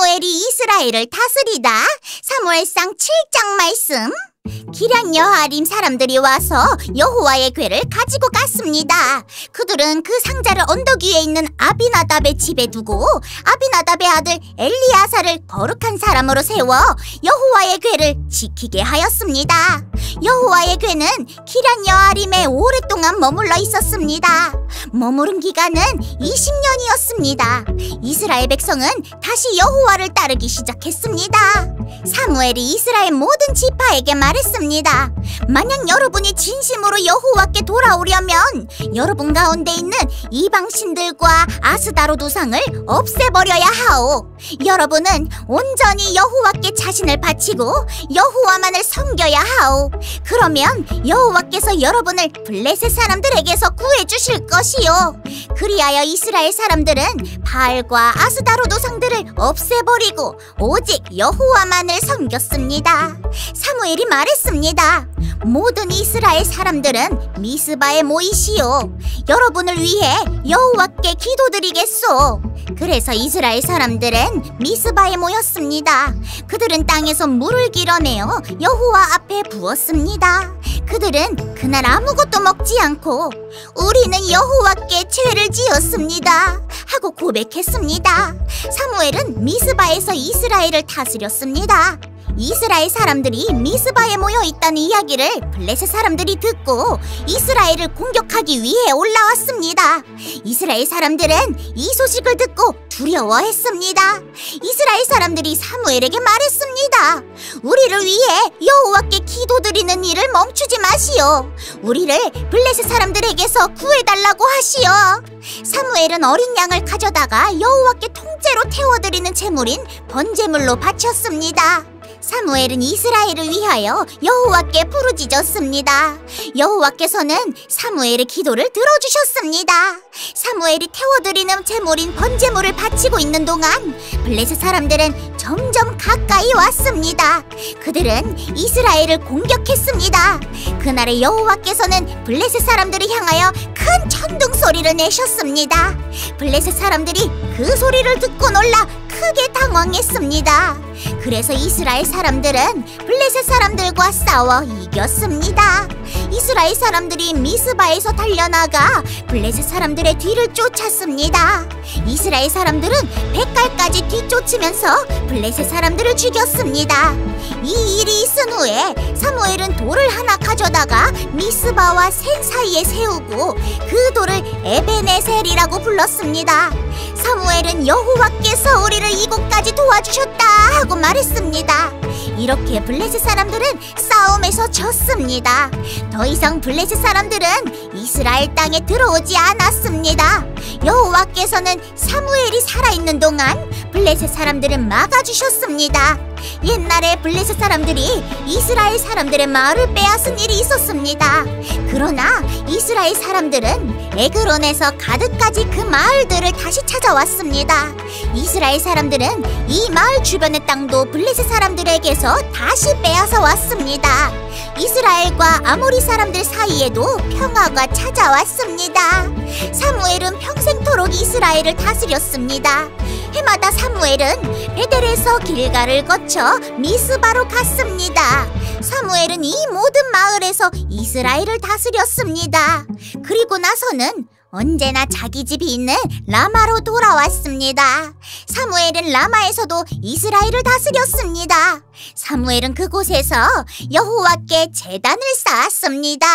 사무엘이 이스라엘을 다스리다. 사무엘상 7장 말씀. 기럇 여아림 사람들이 와서 여호와의 궤를 가지고 갔습니다. 그들은 그 상자를 언덕 위에 있는 아비나답의 집에 두고 아비나답의 아들 엘리야사를 거룩한 사람으로 세워 여호와의 궤를 지키게 하였습니다. 여호와의 궤는 기럇 여아림에 오랫동안 머물러 있었습니다. 머무른 기간은 20년이었습니다. 이스라엘 백성은 다시 여호와를 따르기 시작했습니다. 사무엘이 이스라엘 모든 지파에게 말했습니다. 만약 여러분이 진심으로 여호와께 돌아오려면 여러분 가운데 있는 이방신들과 아스다롯 우상을 없애버려야 하오. 여러분은 온전히 여호와께 자신을 바치고 여호와만을 섬겨야 하오. 그러면 여호와께서 여러분을 블레셋 사람들에게서 구해주실 것이요. 그리하여 이스라엘 사람들은 바알과 아스다롯 우상들을 없애버리고 오직 여호와만을 섬겼습니다. 사무엘이 말했습니다. 모든 이스라엘 사람들은 미스바에 모이시오. 여러분을 위해 여호와께 기도드리겠소. 그래서 이스라엘 사람들은 미스바에 모였습니다. 그들은 땅에서 물을 길어내어 여호와 앞에 부었습니다. 그들은 그날 아무것도 먹지 않고 우리는 여호와께 죄를 지었습니다 하고 고백했습니다. 사무엘은 미스바에서 이스라엘을 다스렸습니다. 이스라엘 사람들이 미스바에 모여 있다는 이야기를 블레셋 사람들이 듣고 이스라엘을 공격하기 위해 올라왔습니다. 이스라엘 사람들은 이 소식을 듣고 두려워했습니다. 이스라엘 사람들이 사무엘에게 말했습니다. 우리를 위해 여호와께 기도드리는 일을 멈추지 마시오. 우리를 블레셋 사람들에게서 구해달라고 하시오. 사무엘은 어린 양을 가져다가 여호와께 통째로 태워드리는 제물인 번제물로 바쳤습니다. 사무엘은 이스라엘을 위하여 여호와께 부르짖었습니다. 여호와께서는 사무엘의 기도를 들어주셨습니다. 사무엘이 태워드리는 제물인 번제물을 바치고 있는 동안 블레셋 사람들은 점점 가까이 왔습니다. 그들은 이스라엘을 공격했습니다. 그날의 여호와께서는 블레셋 사람들을 향하여 큰 천둥 소리를 내셨습니다. 블레셋 사람들이 그 소리를 듣고 놀라 크게 당황했습니다. 그래서 이스라엘 사람들은 블레셋 사람들과 싸워 이겼습니다. 이스라엘 사람들이 미스바에서 달려나가 블레셋 사람들의 뒤를 쫓았습니다. 이스라엘 사람들은 백갈까지 뒤쫓으면서 블레셋 사람들을 죽였습니다. 이 일이 있은 후에 사무엘은 돌을 하나 가져다가 미스바와 센 사이에 세우고 그 돌을 에베네셀이라고 불렀습니다. 사무엘은 여호와께서 우리를 이곳까지 도와주셨다 하고 말했습니다. 이렇게 블레셋 사람들은 싸움에서 졌습니다. 더 이상 블레셋 사람들은 이스라엘 땅에 들어오지 않았습니다. 여호와께서는 사무엘이 살아있는 동안 블레셋 사람들을 막아주셨습니다. 옛날에 블레셋 사람들이 이스라엘 사람들의 마을을 빼앗은 일이 있었습니다. 그러나 이스라엘 사람들은 에그론에서 가드까지 그 마을들을 다시 찾아왔습니다. 이스라엘 사람들은 이 마을 주변의 땅도 블레셋 사람들에게서 다시 빼앗아 왔습니다. 이스라엘과 아모리 사람들 사이에도 평화가 찾아왔습니다. 사무엘은 평생토록 이스라엘을 다스렸습니다. 해마다 사무엘은 베델에서 길갈을 거쳐 미스바로 갔습니다. 사무엘은 이 모든 마을에서 이스라엘을 다스렸습니다. 그리고 나서는 언제나 자기 집이 있는 라마로 돌아왔습니다. 사무엘은 라마에서도 이스라엘을 다스렸습니다. 사무엘은 그곳에서 여호와께 제단을 쌓았습니다.